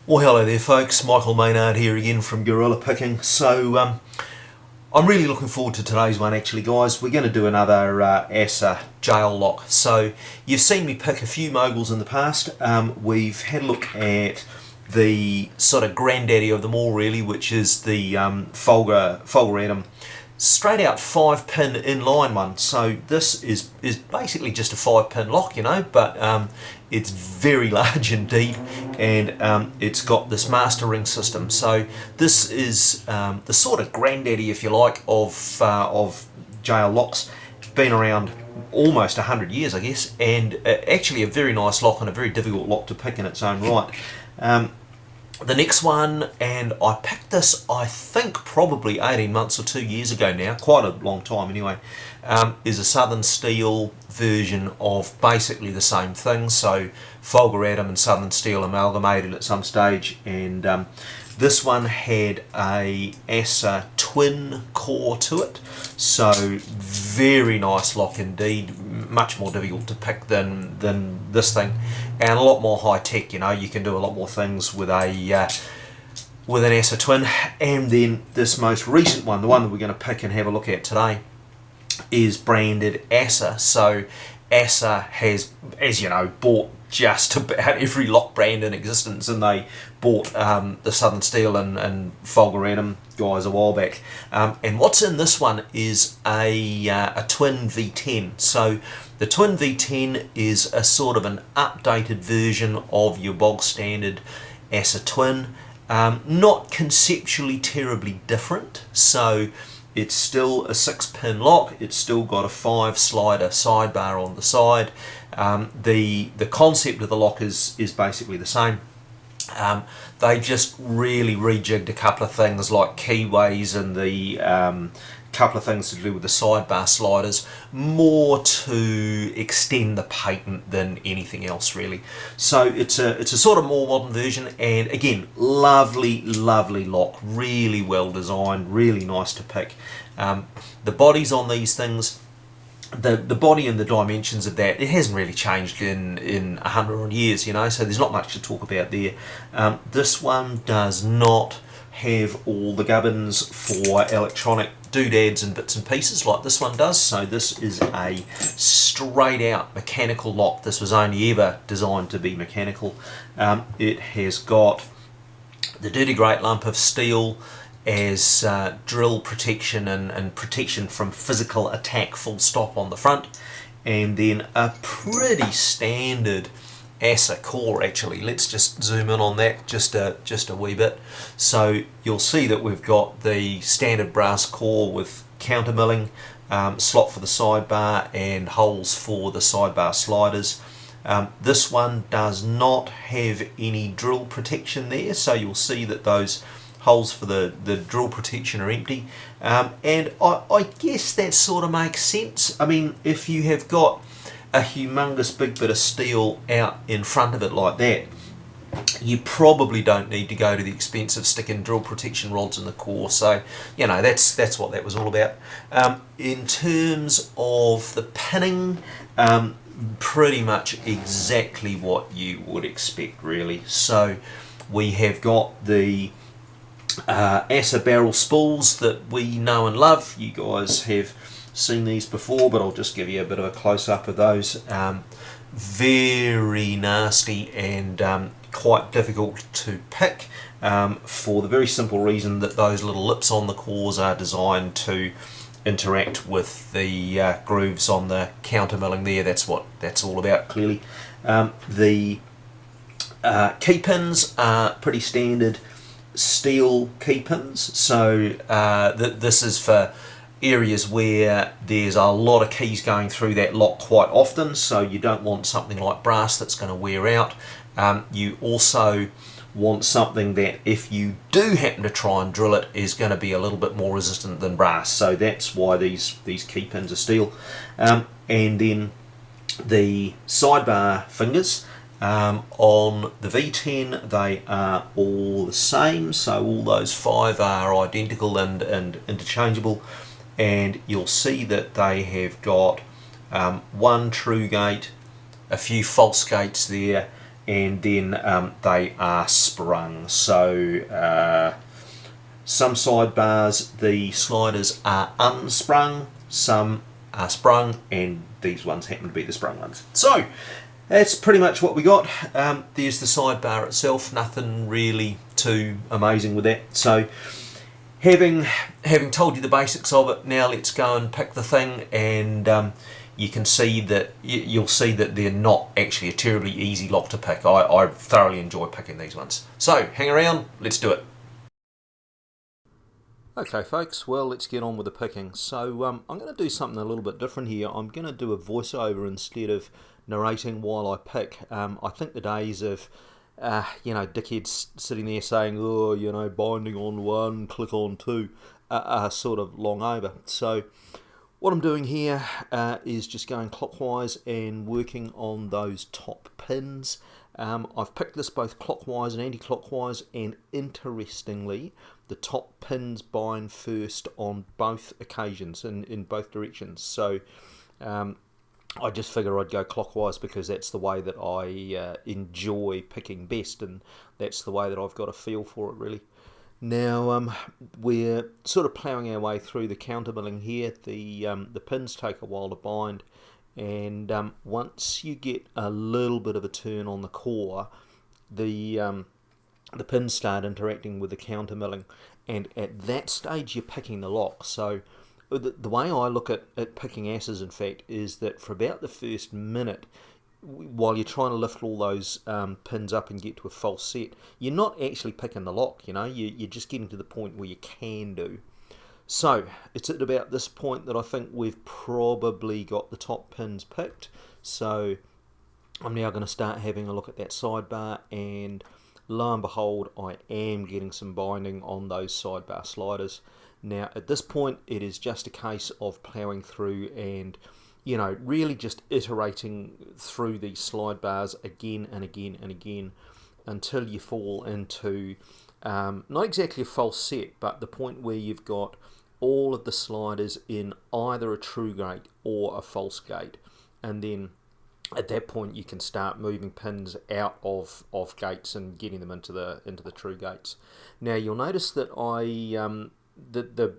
Well, hello there folks, Michael Maynard here again from Gorilla Picking. So I'm really looking forward to today's one actually, guys. We're going to do another Assa jail lock. So you've seen me pick a few moguls in the past. We've had a look at the sort of granddaddy of them all really, which is the Fulguratum straight out 5-pin inline one. So this is basically just a 5-pin lock, you know, but it's very large indeed, and it's got this master ring system. So this is the sort of granddaddy, if you like, of jail locks. It's been around almost 100 years, I guess, and actually a very nice lock and a very difficult lock to pick in its own right. The next one, and I picked this I think probably 18 months or 2 years ago now, quite a long time anyway, is a Southern Steel version of basically the same thing. So Fulguratum and Southern Steel amalgamated at some stage, and this one had a Assa Twin core to it, so very nice lock indeed, much more difficult to pick than this thing, and a lot more high tech. You know, you can do a lot more things with a with an Assa Twin. And then this most recent one, the one that we're going to pick and have a look at today, is branded Assa. So Assa has, as you know, bought just about every lock brand in existence, and they bought the Southern Steel and Fulguratum guys a while back. And what's in this one is a Twin V10. So the Twin V10 is a sort of an updated version of your bog standard Assa Twin. Not conceptually terribly different. So it's still a 6-pin lock. It's still got a 5-slider sidebar on the side. The concept of the lock is basically the same. They just really rejigged a couple of things like keyways and the couple of things to do with the sidebar sliders, more to extend the patent than anything else really. So it's a sort of more modern version, and again, lovely lock, really well designed, really nice to pick. The bodies on these things, the body and the dimensions of that, it hasn't really changed in 100 years, you know, so there's not much to talk about there. This one does not have all the gubbins for electronic doodads and bits and pieces like this one does. So this is a straight out mechanical lock. This was only ever designed to be mechanical. It has got the dirty great lump of steel as drill protection and protection from physical attack, full stop, on the front, and then a pretty standard Assa core actually. Let's just zoom in on that just a wee bit. So you'll see that we've got the standard brass core with counter milling, slot for the sidebar and holes for the sidebar sliders. This one does not have any drill protection there, so you'll see that those holes for the drill protection are empty, and I guess that sort of makes sense. I mean, if you have got a humongous big bit of steel out in front of it like that, you probably don't need to go to the expense of sticking drill protection rods in the core. So, you know, that's what that was all about. In terms of the pinning, pretty much exactly what you would expect really. So we have got the Assa barrel spools that we know and love. You guys have seen these before, but I'll just give you a bit of a close-up of those. Very nasty and quite difficult to pick, for the very simple reason that those little lips on the cores are designed to interact with the grooves on the counter milling there. That's what that's all about, clearly. The key pins are pretty standard steel key pins, so this is for areas where there's a lot of keys going through that lock quite often, so you don't want something like brass that's going to wear out. You also want something that, if you do happen to try and drill it, is going to be a little bit more resistant than brass, so that's why these key pins are steel. And then the sidebar fingers, on the V10, they are all the same, so all those 5 are identical and interchangeable, and you'll see that they have got one true gate, a few false gates there, and then they are sprung. So some sidebars, the sliders are unsprung, some are sprung, and these ones happen to be the sprung ones. So that's pretty much what we got. There's the sidebar itself, nothing really too amazing with that. So having told you the basics of it, now let's go and pick the thing, and you can see that you'll see that they're not actually a terribly easy lock to pick. I thoroughly enjoy picking these ones. So hang around, let's do it. Okay folks, well let's get on with the picking. So I'm going to do something a little bit different here. I'm going to do a voiceover instead of narrating while I pick. I think the days of dickheads sitting there saying, oh, binding on one, click on two, are sort of long over. So what I'm doing here is just going clockwise and working on those top pins. I've picked this both clockwise and anti-clockwise, and interestingly the top pins bind first on both occasions, in both directions. So I just figure I'd go clockwise because that's the way that I enjoy picking best, and that's the way that I've got a feel for it really. Now we're sort of ploughing our way through the countermilling here. The pins take a while to bind, and once you get a little bit of a turn on the core, the pins start interacting with the countermilling, and at that stage you're picking the lock. So the way I look at picking asses, in fact, is that for about the first minute, while you're trying to lift all those pins up and get to a false set, you're not actually picking the lock, you're just getting to the point where you can do. So it's at about this point that I think we've probably got the top pins picked. So I'm now going to start having a look at that sidebar, and lo and behold, I am getting some binding on those sidebar sliders. Now at this point it is just a case of ploughing through and really just iterating through these slide bars again and again and again until you fall into not exactly a false set, but the point where you've got all of the sliders in either a true gate or a false gate, and then at that point you can start moving pins out of gates and getting them into the true gates. Now you'll notice that the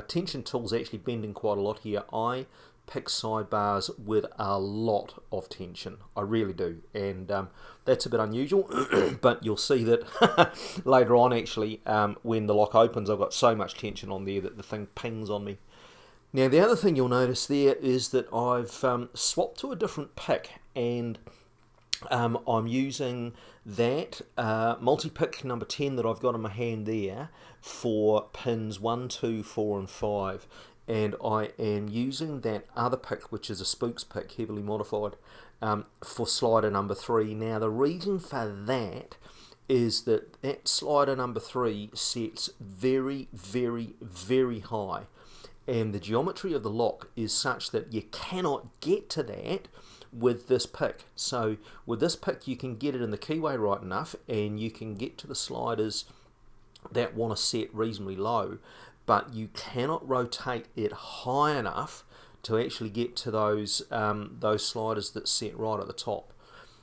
tension tool's actually bending quite a lot here. I pick sidebars with a lot of tension, I really do, and that's a bit unusual but you'll see that later on actually when the lock opens I've got so much tension on there that the thing pings on me. Now the other thing you'll notice there is that I've swapped to a different pick, and I'm using that multi-pick number 10 that I've got in my hand there for pins 1, 2, 4 and 5, and I am using that other pick, which is a spooks pick, heavily modified, for slider number 3. Now the reason for that is that slider number 3 sets very, very, very high, and the geometry of the lock is such that you cannot get to that with this pick. So with this pick you can get it in the keyway right enough, and you can get to the sliders that want to set reasonably low, but you cannot rotate it high enough to actually get to those sliders that set right at the top.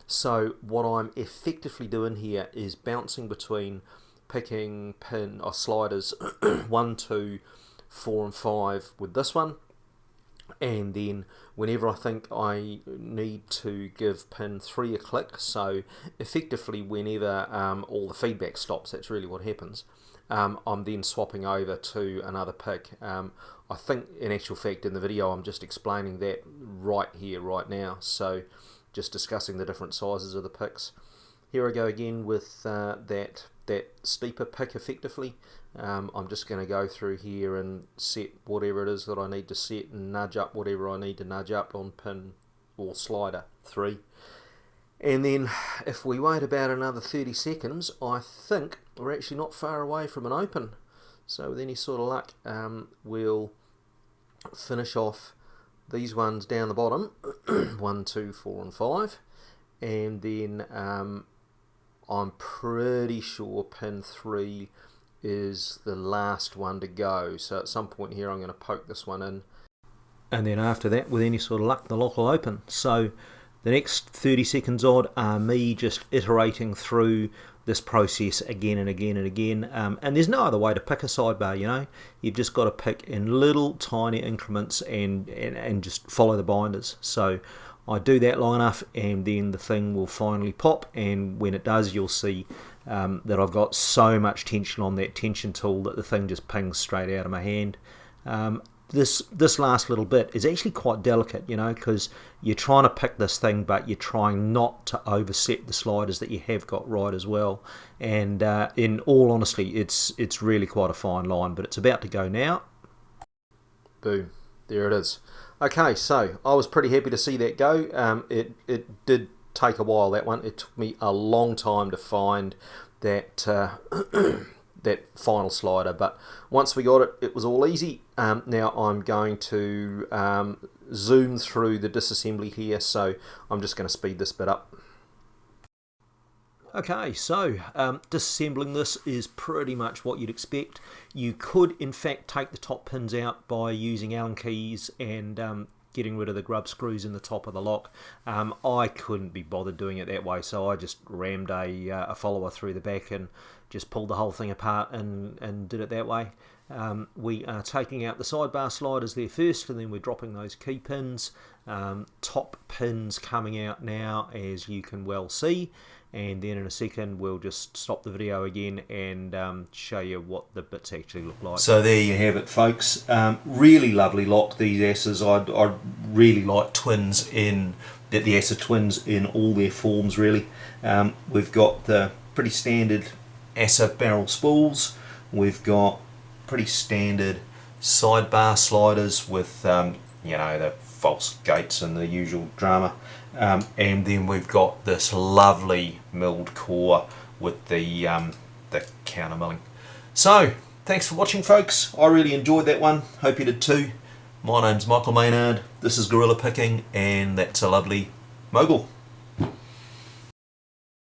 So what I'm effectively doing here is bouncing between picking sliders 1, 2, 4 and 5 with this one, and then whenever I think I need to give pin 3 a click, so effectively whenever all the feedback stops, that's really what happens, I'm then swapping over to another pick. I think in actual fact in the video I'm just explaining that right here, right now, so just discussing the different sizes of the picks. Here I go again with that steeper pick effectively. I'm just going to go through here and set whatever it is that I need to set and nudge up whatever I need to nudge up on pin or slider 3. And then if we wait about another 30 seconds, I think we're actually not far away from an open. So with any sort of luck, we'll finish off these ones down the bottom, 1, 2, 4 and 5, and then I'm pretty sure pin 3 is the last one to go. So at some point here I'm going to poke this one in, and then after that with any sort of luck the lock will open. So The next 30 seconds odd are me just iterating through this process again and again and again, and there's no other way to pick a sidebar, you know. You've just got to pick in little tiny increments and just follow the binders. So I do that long enough and then the thing will finally pop, and when it does you'll see that I've got so much tension on that tension tool that the thing just pings straight out of my hand. This last little bit is actually quite delicate, you know, because you're trying to pick this thing but you're trying not to overset the sliders that you have got right as well, and in all honesty it's really quite a fine line, but it's about to go now. Boom, there it is. Okay, so I was pretty happy to see that go. It did take a while, that one. It took me a long time to find that that final slider, but once we got it, it was all easy. Now I'm going to zoom through the disassembly here, so I'm just going to speed this bit up. Okay, so disassembling this is pretty much what you'd expect. You could in fact take the top pins out by using Allen keys and getting rid of the grub screws in the top of the lock. I couldn't be bothered doing it that way, so I just rammed a follower through the back and just pulled the whole thing apart and did it that way. We are taking out the sidebar sliders there first, and then we're dropping those key pins. Top pins coming out now, as you can well see, and then in a second we'll just stop the video again and show you what the bits actually look like. So there you have it, folks. Really lovely lock, these Assas. I really like twins in the Assa Twins in all their forms, really. We've got the pretty standard Assa barrel spools. We've got pretty standard sidebar sliders with you know, the false gates and the usual drama, and then we've got this lovely milled core with the counter milling. So thanks for watching, folks. I really enjoyed that one, hope you did too. My name's Michael Maynard, this is Gorilla Picking, and that's a lovely Mogul.